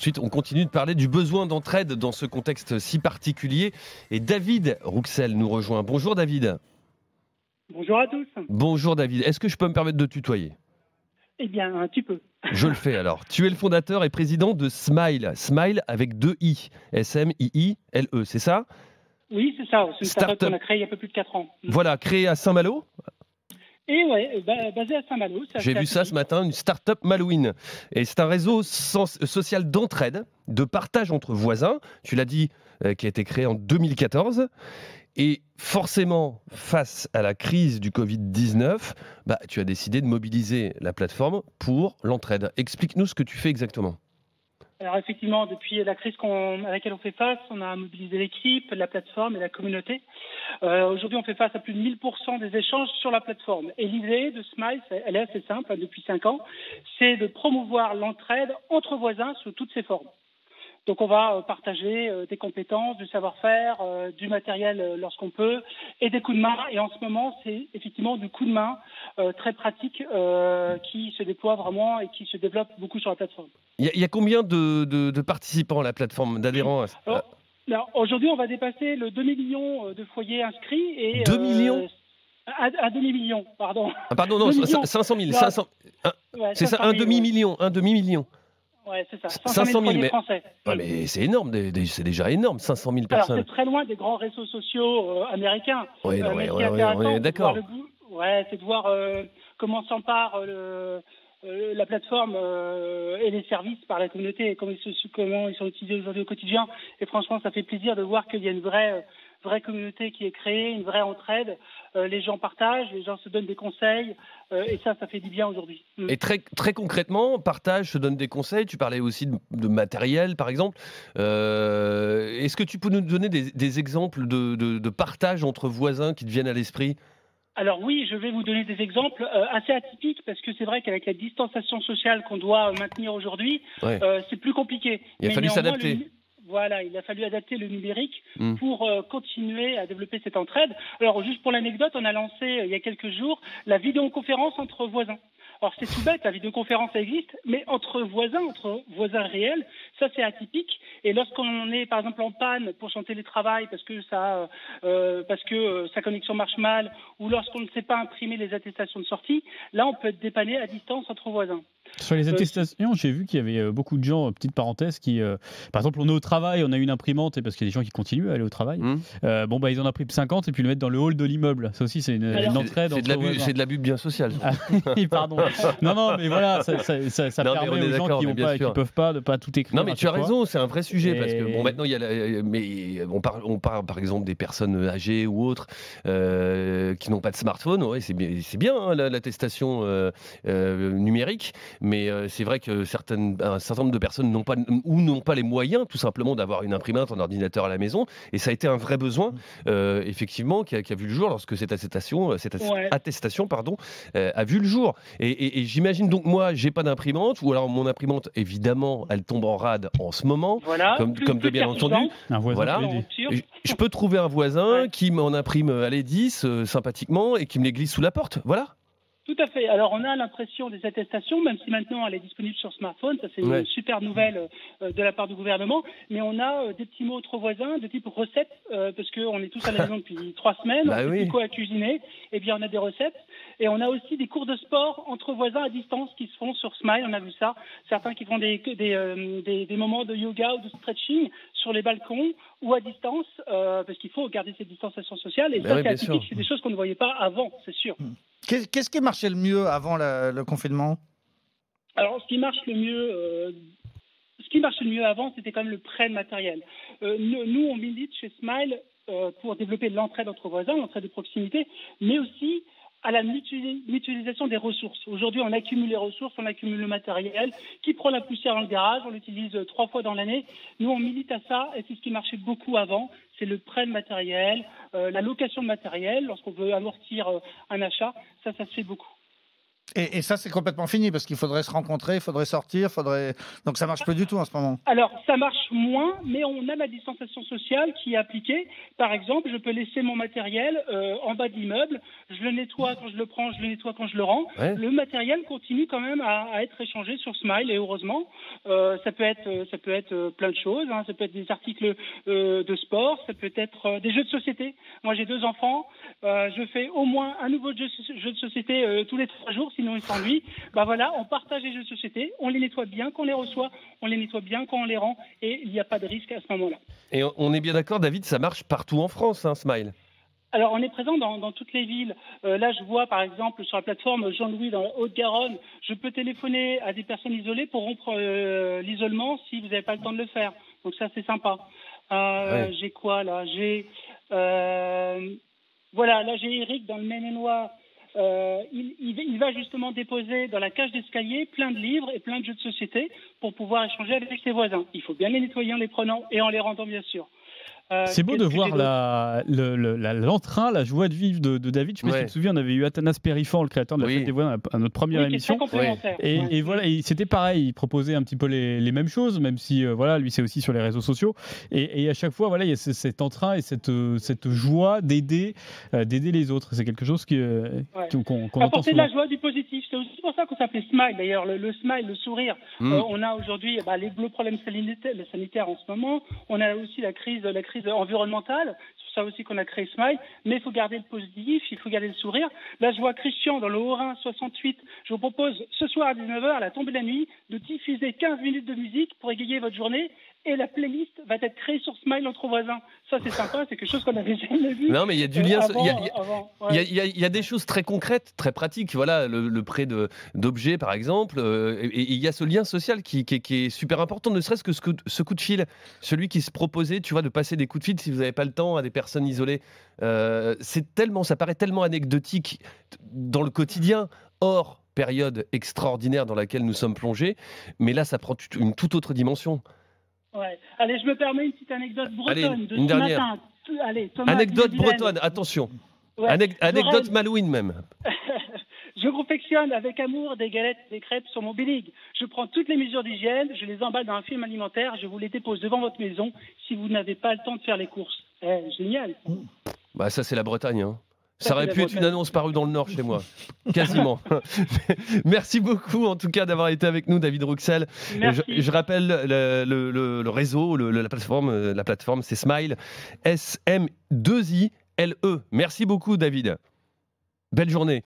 de suite, on continue de parler du besoin d'entraide dans ce contexte si particulier. Et David Rouxel nous rejoint. Bonjour David. Bonjour à tous. Bonjour David. Est-ce que je peux me permettre de tutoyer ? Eh bien, tu peux. Je le fais alors. Tu es le fondateur et président de Smile. Smile avec 2 I. S-M-I-I-L-E, c'est ça ? Oui, c'est ça. C'est une start-up qu'on a créée il y a un peu plus de 4 ans. Voilà, créée à Saint-Malo ? Et ouais, basée à Saint-Malo. J'ai vu ça ce matin, une start-up Malouine. Et c'est un réseau social d'entraide, de partage entre voisins. Tu l'as dit, qui a été créé en 2014. Et forcément, face à la crise du Covid-19, tu as décidé de mobiliser la plateforme pour l'entraide. Explique-nous ce que tu fais exactement. Alors effectivement, depuis la crise à laquelle on fait face, on a mobilisé l'équipe, la plateforme et la communauté. Aujourd'hui, on fait face à plus de 1000% des échanges sur la plateforme. Et l'idée de Smile, elle est assez simple, depuis 5 ans, c'est de promouvoir l'entraide entre voisins sous toutes ses formes. Donc on va partager des compétences, du savoir-faire, du matériel lorsqu'on peut, et des coups de main. Et en ce moment, c'est effectivement du coup de main très pratique qui se déploie vraiment et qui se développe beaucoup sur la plateforme. Il y a combien de participants à la plateforme, d'adhérents ? Alors, aujourd'hui, on va dépasser le demi-million de foyers inscrits. Et, 2 millions à demi-million, pardon. Ah, pardon, non, 500 000. 500, ouais, c'est ça, un demi-million. Un demi-million. Ouais, c'est ça. 500 000 français. Ouais, mais c'est énorme, c'est déjà énorme, 500 000 personnes. Alors, c'est très loin des grands réseaux sociaux américains. Oui, on est d'accord. C'est de voir comment s'empare la plateforme et les services par la communauté et comment ils sont utilisés aujourd'hui au quotidien. Et franchement, ça fait plaisir de voir qu'il y a une vraie communauté qui est créée, une vraie entraide. Les gens partagent, les gens se donnent des conseils et ça fait du bien aujourd'hui. Et très concrètement, partage, se donne des conseils. Tu parlais aussi de matériel, par exemple. Est-ce que tu peux nous donner des exemples de partage entre voisins qui te viennent à l'esprit ? Alors oui, je vais vous donner des exemples assez atypiques parce que c'est vrai qu'avec la distanciation sociale qu'on doit maintenir aujourd'hui, c'est plus compliqué. Il a fallu s'adapter. Voilà, il a fallu adapter le numérique pour continuer à développer cette entraide. Alors, juste pour l'anecdote, on a lancé il y a quelques jours la vidéoconférence entre voisins. Alors, c'est tout bête, la vidéoconférence existe, mais entre voisins réels, ça c'est atypique. Et lorsqu'on est par exemple en panne pour son télétravail parce que sa connexion marche mal, ou lorsqu'on ne sait pas imprimer les attestations de sortie, là on peut être dépanné à distance entre voisins. Sur les attestations, j'ai vu qu'il y avait beaucoup de gens, petite parenthèse, qui, par exemple, on est au travail, on a une imprimante, parce qu'il y a des gens qui continuent à aller au travail. Ils en impriment 50 et puis le mettent dans le hall de l'immeuble. Ça aussi, c'est une entraide. C'est de l'abus bien social. Pardon. Non, mais voilà, ça permet aux gens qui ne peuvent pas de pas tout écrire. Non, mais tu as raison, c'est un vrai sujet parce que maintenant il y a on parle par exemple des personnes âgées ou autres qui n'ont pas de smartphone. Ouais, c'est bien hein, l'attestation numérique. Mais c'est vrai que un certain nombre de personnes n'ont pas les moyens, tout simplement, d'avoir une imprimante, un ordinateur à la maison. Et ça a été un vrai besoin, effectivement, qui a vu le jour lorsque cette attestation, a vu le jour. Et j'imagine donc, moi, j'ai pas d'imprimante, ou alors mon imprimante, évidemment, elle tombe en rade en ce moment, comme de bien entendu. Voilà. Je peux trouver un voisin qui m'en imprime, 10 sympathiquement, et qui me les glisse sous la porte. Voilà. Tout à fait. Alors, on a l'impression des attestations, même si maintenant elle est disponible sur smartphone. Ça, c'est une super nouvelle de la part du gouvernement. Mais on a des petits mots entre voisins de type recettes, parce qu'on est tous à la maison depuis 3 semaines. On sait plus quoi cuisiner. Eh bien, on a des recettes. Et on a aussi des cours de sport entre voisins à distance qui se font sur Smile. On a vu ça. Certains qui font des moments de yoga ou de stretching sur les balcons ou à distance, parce qu'il faut garder cette distanciation sociale. Et ça, c'est atypique. C'est des choses qu'on ne voyait pas avant, c'est sûr. Qu'est-ce qui marchait le mieux avant le confinement ? Alors, ce qui marche le mieux avant, c'était quand même le prêt de matériel. Nous, on milite chez Smile pour développer l'entraide entre voisins, l'entraide de proximité, mais aussi à la mutualisation des ressources. Aujourd'hui, on accumule les ressources, on accumule le matériel. Qui prend la poussière dans le garage, on l'utilise 3 fois dans l'année. Nous, on milite à ça, et c'est ce qui marchait beaucoup avant. C'est le prêt de matériel, la location de matériel, lorsqu'on veut amortir un achat. Ça se fait beaucoup. Et ça, c'est complètement fini parce qu'il faudrait se rencontrer, il faudrait sortir, donc ça marche plus du tout en ce moment. Alors, ça marche moins, mais on a la distanciation sociale qui est appliquée. Par exemple, je peux laisser mon matériel en bas de l'immeuble, je le nettoie quand je le prends, je le nettoie quand je le rends. Ouais. Le matériel continue quand même à être échangé sur Smile, et heureusement. Ça peut être plein de choses, hein. Ça peut être des articles de sport, ça peut être des jeux de société. Moi, j'ai 2 enfants, je fais au moins un nouveau jeu de société tous les 3 jours, sinon ils s'ennuient. Bah voilà, on partage les jeux de société, on les nettoie bien quand on les reçoit, on les nettoie bien quand on les rend, et il n'y a pas de risque à ce moment-là. Et on est bien d'accord, David, ça marche partout en France, hein, Smile? Alors, on est présent dans toutes les villes. Là, je vois, par exemple, sur la plateforme Jean-Louis, dans la Haute-Garonne, je peux téléphoner à des personnes isolées pour rompre l'isolement si vous n'avez pas le temps de le faire. Donc ça, c'est sympa. Ouais. J'ai quoi, là? Voilà, là, j'ai Eric dans le Maine-et-Loire. Il va justement déposer dans la cage d'escalier plein de livres et plein de jeux de société pour pouvoir échanger avec ses voisins. Il faut bien les nettoyer en les prenant et en les rendant, bien sûr. C'est beau de voir l'entrain, la joie de vivre de David. Je ne sais pas si tu te souviens, on avait eu Athanas Périfan, le créateur de la Fête des Voisins, à notre première émission. Et voilà, c'était pareil, il proposait un petit peu les mêmes choses, même si voilà, lui c'est aussi sur les réseaux sociaux. Et à chaque fois, voilà, il y a cet entrain et cette joie d'aider les autres. C'est quelque chose qu'on entend apporter de la joie, du positif. C'est aussi pour ça qu'on s'appelait Smile. D'ailleurs, le smile, le sourire. On a aujourd'hui les problèmes sanitaires en ce moment. On a aussi la crise environnementale, c'est ça aussi qu'on a créé Smile, mais il faut garder le positif, il faut garder le sourire. Là, je vois Christian dans le Haut-Rhin 68, je vous propose ce soir à 19h, à la tombée de la nuit, de diffuser 15 minutes de musique pour égayer votre journée, et la playlist va être créée sur Smile entre voisins. Ça, c'est sympa, c'est quelque chose qu'on n'avait jamais vu. Non, mais il y a du lien. Il y a des choses très concrètes, très pratiques. Voilà, le prêt d'objets, par exemple. Et il y a ce lien social qui est super important, ne serait-ce que ce coup de fil. Celui qui se proposait, tu vois, de passer des coups de fil si vous n'avez pas le temps à des personnes isolées. Ça paraît tellement anecdotique dans le quotidien. Or, période extraordinaire dans laquelle nous sommes plongés. Mais là, ça prend une toute autre dimension. Ouais. Allez, je me permets une petite anecdote bretonne de ce matin. Allez, Thomas, anecdote bretonne, attention. Ouais. Anecdote Malouine même. Je confectionne avec amour des galettes, des crêpes sur mon Big. Je prends toutes les mesures d'hygiène, je les emballe dans un film alimentaire, je vous les dépose devant votre maison si vous n'avez pas le temps de faire les courses. Génial. Bah ça c'est la Bretagne, hein. Ça aurait pu être une annonce parue dans le Nord chez moi, quasiment. Merci beaucoup en tout cas d'avoir été avec nous, David Rouxel. Je rappelle le réseau, la plateforme c'est Smile, SM2ILE. Merci beaucoup David. Belle journée.